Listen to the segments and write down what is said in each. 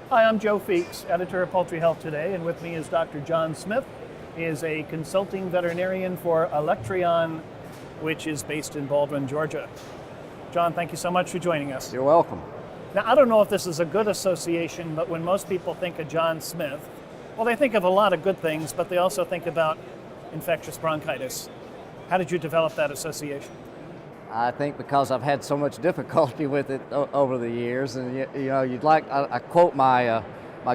Hi, I'm Joe Feeks, editor of Poultry Health Today, and with me is Dr. John Smith. He is a consulting veterinarian for Alectryon, which is based in Baldwin, Georgia. John, thank you so much for joining us. You're welcome. Now, I don't know if this is a good association, but when most people think of John Smith, well, they think of a lot of good things, but they also think about infectious bronchitis. How did you develop that association? I think because I've had so much difficulty with it over the years, and I quote my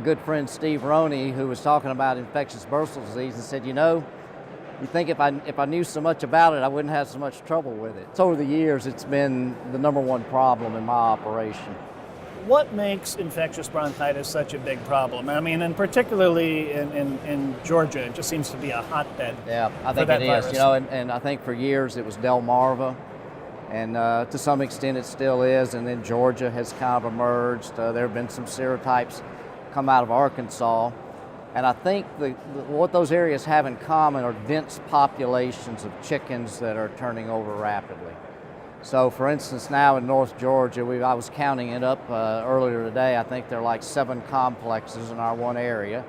good friend Steve Roney, who was talking about infectious bursal disease, and said, you think if I knew so much about it, I wouldn't have so much trouble with it. So over the years, it's been the number one problem in my operation. What makes infectious bronchitis such a big problem? I mean, and particularly in Georgia, it just seems to be a hotbed. Yeah, I think it is. And I think for years it was Delmarva, and to some extent it still is. And then Georgia has kind of emerged. There have been some serotypes come out of Arkansas, and I think what those areas have in common are dense populations of chickens that are turning over rapidly. So, for instance, now in North Georgia, I was counting it up earlier today. I think there are like 7 complexes in our one area.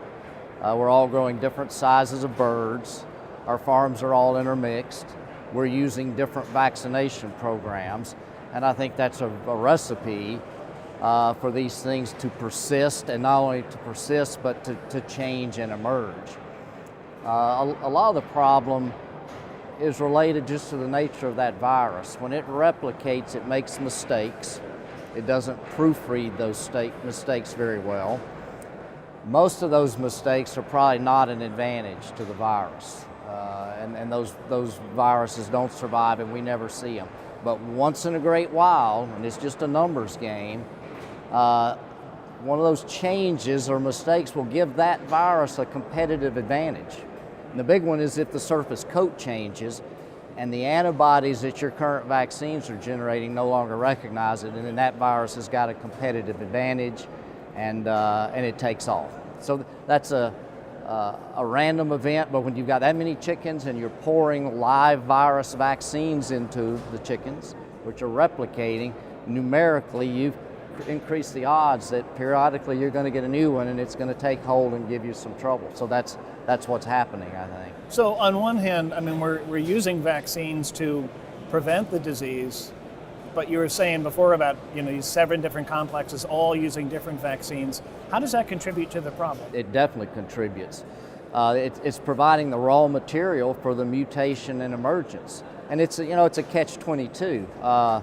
We're all growing different sizes of birds. Our farms are all intermixed. We're using different vaccination programs, and I think that's a recipe for these things to persist, and not only to persist, but to change and emerge. A lot of the problem is related just to the nature of that virus. When it replicates, it makes mistakes. It doesn't proofread those mistakes very well. Most of those mistakes are probably not an advantage to the virus. And those viruses don't survive, and we never see them. But once in a great while, and it's just a numbers game, one of those changes or mistakes will give that virus a competitive advantage. And the big one is if the surface coat changes and the antibodies that your current vaccines are generating no longer recognize it, and then that virus has got a competitive advantage, and it takes off. So that's a random event, but when you've got that many chickens and you're pouring live virus vaccines into the chickens, which are replicating, numerically you've increased the odds that periodically you're going to get a new one and it's going to take hold and give you some trouble. So that's what's happening, I think. So on one hand, I mean, we're using vaccines to prevent the disease, but you were saying before about these 7 different complexes all using different vaccines. How does that contribute to the problem? It definitely contributes. It's providing the raw material for the mutation and emergence, and it's a catch-22.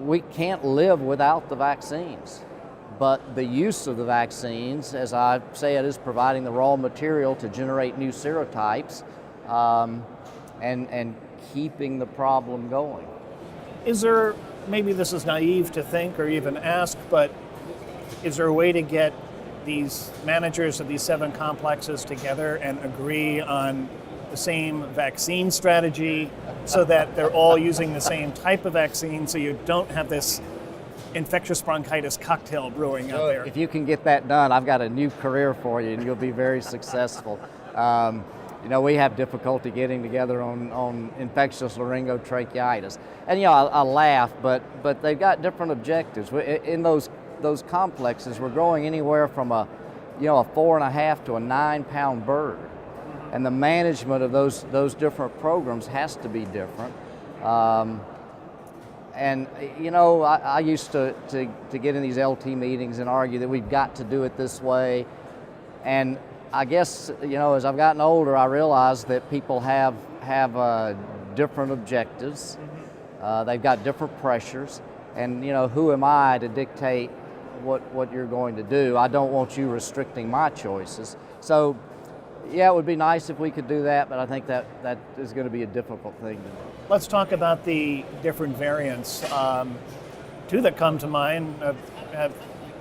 We can't live without the vaccines, but the use of the vaccines, as I say, it is providing the raw material to generate new serotypes and keeping the problem going. Is there, maybe this is naive to think or even ask, but is there a way to get these managers of these 7 complexes together and agree on the same vaccine strategy so that they're all using the same type of vaccine, so you don't have this infectious bronchitis cocktail brewing out there? If you can get that done, I've got a new career for you, and you'll be very successful. We have difficulty getting together on infectious laryngotracheitis. And I laugh, but they've got different objectives. In those complexes, we're growing anywhere from a 4.5 to a 9-pound bird. And the management of those different programs has to be different. I used to get in these LT meetings and argue that we've got to do it this way. And I guess, as I've gotten older, I realize that people have different objectives. They've got different pressures. And, who am I to dictate what you're going to do? I don't want you restricting my choices. So, yeah, it would be nice if we could do that, but I think that is going to be a difficult thing to do. Let's talk about the different variants. 2 that come to mind have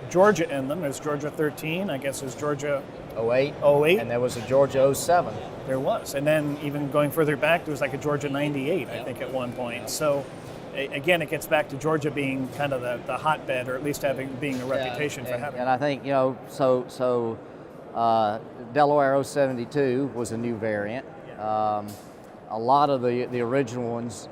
Georgia in them. There's Georgia 13, I guess there's Georgia 08, and there was a Georgia 07. There was, and then even going further back, there was like a Georgia 98, I think, at one point. So again, it gets back to Georgia being kind of the hotbed, or at least being a reputation for having. And I think Delaware 072 was a new variant. A lot of the original ones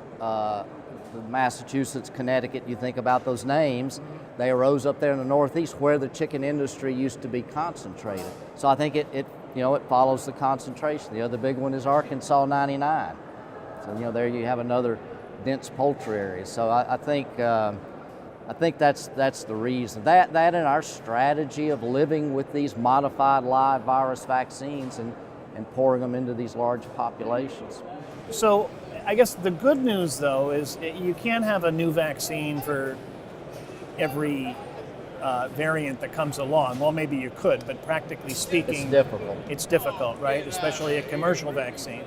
Massachusetts, Connecticut, you think about those names, they arose up there in the Northeast where the chicken industry used to be concentrated. So I think it follows the concentration. The other big one is Arkansas 99. So there you have another dense poultry area. So I think that's the reason. That and our strategy of living with these modified live virus vaccines and pouring them into these large populations. So I guess the good news, though, is you can't have a new vaccine for every variant that comes along. Well, maybe you could, but practically speaking, it's difficult, right? Especially a commercial vaccine.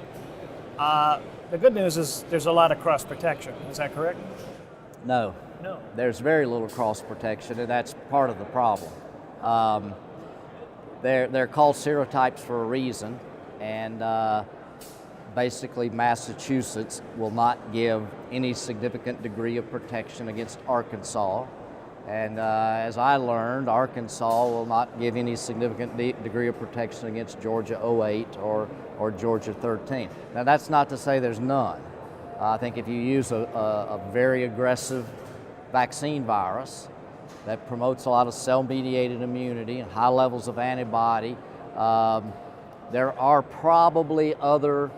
The good news is there's a lot of cross protection. Is that correct? No. No. There's very little cross protection, and that's part of the problem. They're called serotypes for a reason, and basically Massachusetts will not give any significant degree of protection against Arkansas. And as I learned, Arkansas will not give any significant degree of protection against Georgia 08 or Georgia 13. Now that's not to say there's none. I think if you use a very aggressive vaccine virus that promotes a lot of cell-mediated immunity and high levels of antibody, there are probably other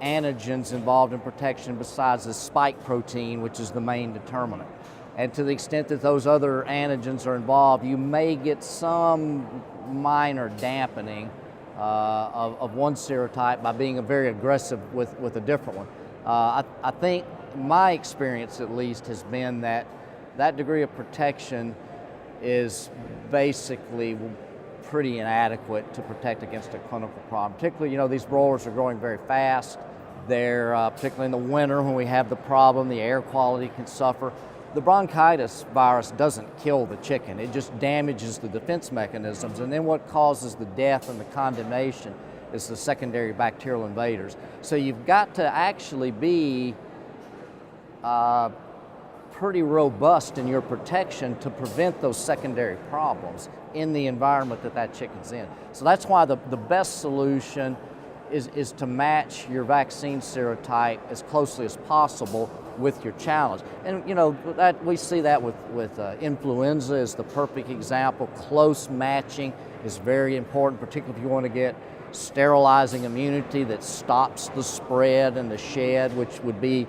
antigens involved in protection besides the spike protein, which is the main determinant. And to the extent that those other antigens are involved, you may get some minor dampening of one serotype by being very aggressive with a different one. I think my experience at least has been that degree of protection is basically pretty inadequate to protect against a clinical problem. Particularly, these broilers are growing very fast. They're, particularly in the winter when we have the problem, the air quality can suffer. The bronchitis virus doesn't kill the chicken, it just damages the defense mechanisms, and then what causes the death and the condemnation is the secondary bacterial invaders. So you've got to actually be pretty robust in your protection to prevent those secondary problems in the environment that chicken's in. So that's why the best solution is to match your vaccine serotype as closely as possible with your challenge. And that we see that with influenza is the perfect example. Close matching is very important, particularly if you want to get sterilizing immunity that stops the spread and the shed, which would be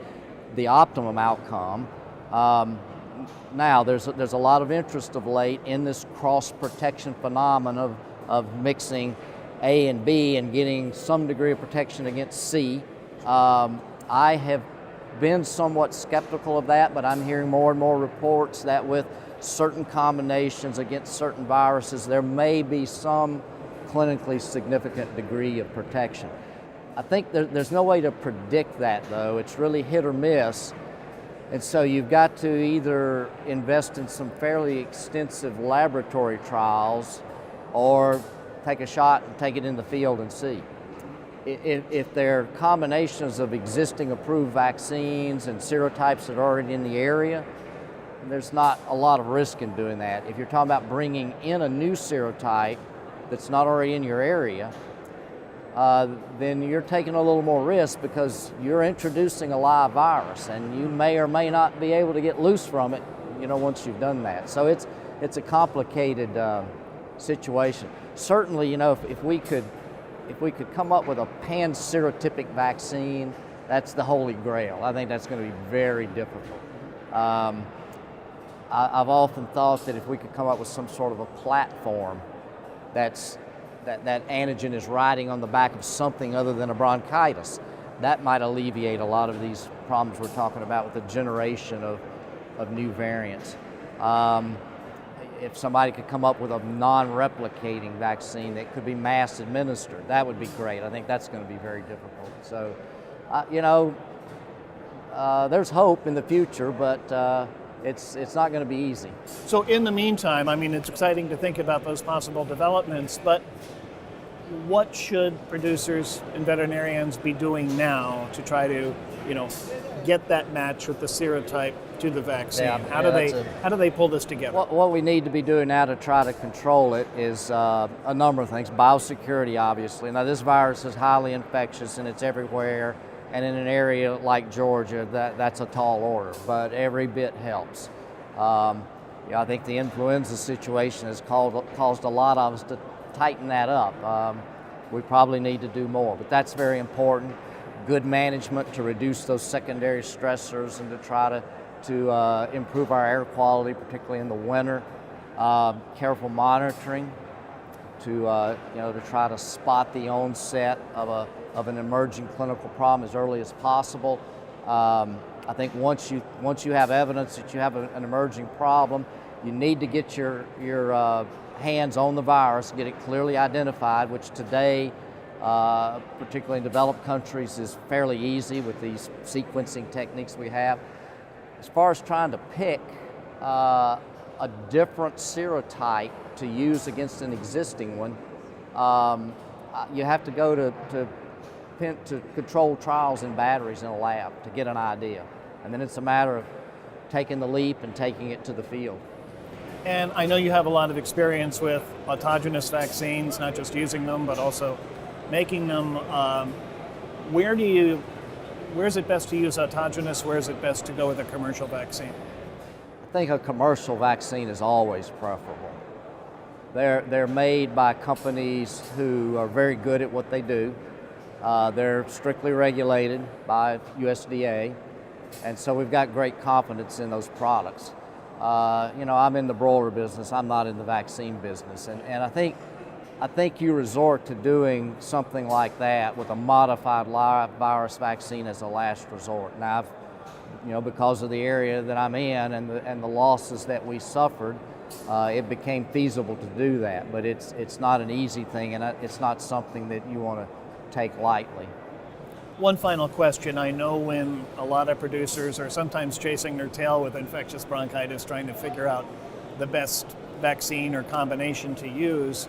the optimum outcome. Now, there's a lot of interest of late in this cross-protection phenomenon of mixing A and B and getting some degree of protection against C. I have been somewhat skeptical of that, but I'm hearing more and more reports that with certain combinations against certain viruses, there may be some clinically significant degree of protection. I think there's no way to predict that, though. It's really hit or miss. And so you've got to either invest in some fairly extensive laboratory trials or take a shot and take it in the field and see. If there are combinations of existing approved vaccines and serotypes that are already in the area, there's not a lot of risk in doing that. If you're talking about bringing in a new serotype that's not already in your area, then you're taking a little more risk because you're introducing a live virus and you may or may not be able to get loose from it, once you've done that. So it's a complicated situation. Certainly, if we could come up with a pan-serotypic vaccine, that's the holy grail. I think that's going to be very difficult. I've often thought that if we could come up with some sort of a platform that antigen is riding on the back of something other than a bronchitis, that might alleviate a lot of these problems we're talking about with the generation of new variants. If somebody could come up with a non-replicating vaccine that could be mass administered, that would be great. I think that's going to be very difficult. So, there's hope in the future, but it's not going to be easy. So in the meantime, it's exciting to think about those possible developments, but what should producers and veterinarians be doing now to try to, get that match with the serotype to the vaccine? How do they pull this together? What we need to be doing now to try to control it is a number of things. Biosecurity, obviously. Now, this virus is highly infectious and it's everywhere, And in an area like Georgia, that's a tall order, but every bit helps. I think the influenza situation has caused a lot of us to tighten that up. We probably need to do more, but that's very important. Good management to reduce those secondary stressors and to try to improve our air quality, particularly in the winter. Careful monitoring to try to spot the onset of an emerging clinical problem as early as possible. I think once you have evidence that you have an emerging problem, you need to get your hands on the virus, get it clearly identified, which today, particularly in developed countries, is fairly easy with these sequencing techniques we have. As far as trying to pick a different serotype to use against an existing one, you have to go to controlled trials in batteries in a lab to get an idea. And then it's a matter of taking the leap and taking it to the field. And I know you have a lot of experience with autogenous vaccines, not just using them, but also making them. Where is it best to use autogenous? Where is it best to go with a commercial vaccine? I think a commercial vaccine is always preferable. They're made by companies who are very good at what they do. They're strictly regulated by USDA, and so we've got great confidence in those products. I'm in the broiler business. I'm not in the vaccine business, and I think you resort to doing something like that with a modified live virus vaccine as a last resort. Now, because of the area that I'm in and the losses that we suffered, it became feasible to do that. But it's not an easy thing, and it's not something that you want to take lightly. One final question. I know when a lot of producers are sometimes chasing their tail with infectious bronchitis, trying to figure out the best vaccine or combination to use,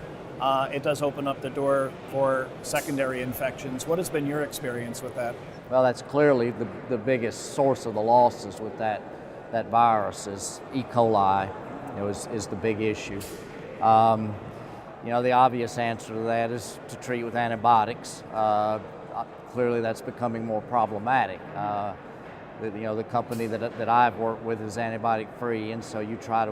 it does open up the door for secondary infections. What has been your experience with that? Well, that's clearly the biggest source of the losses with that virus is E. coli, is the big issue. The obvious answer to that is to treat with antibiotics. Clearly that's becoming more problematic. The company that I've worked with is antibiotic free, and so you try to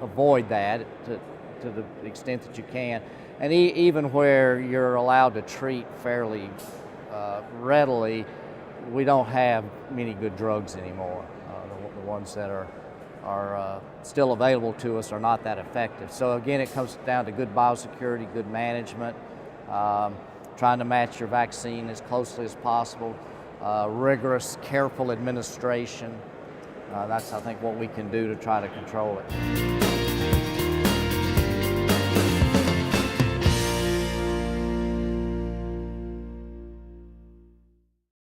avoid that to the extent that you can. And even where you're allowed to treat fairly readily, we don't have many good drugs anymore. The ones that are still available to us are not that effective. So again, it comes down to good biosecurity, good management, trying to match your vaccine as closely as possible, rigorous, careful administration. That's, I think, what we can do to try to control it.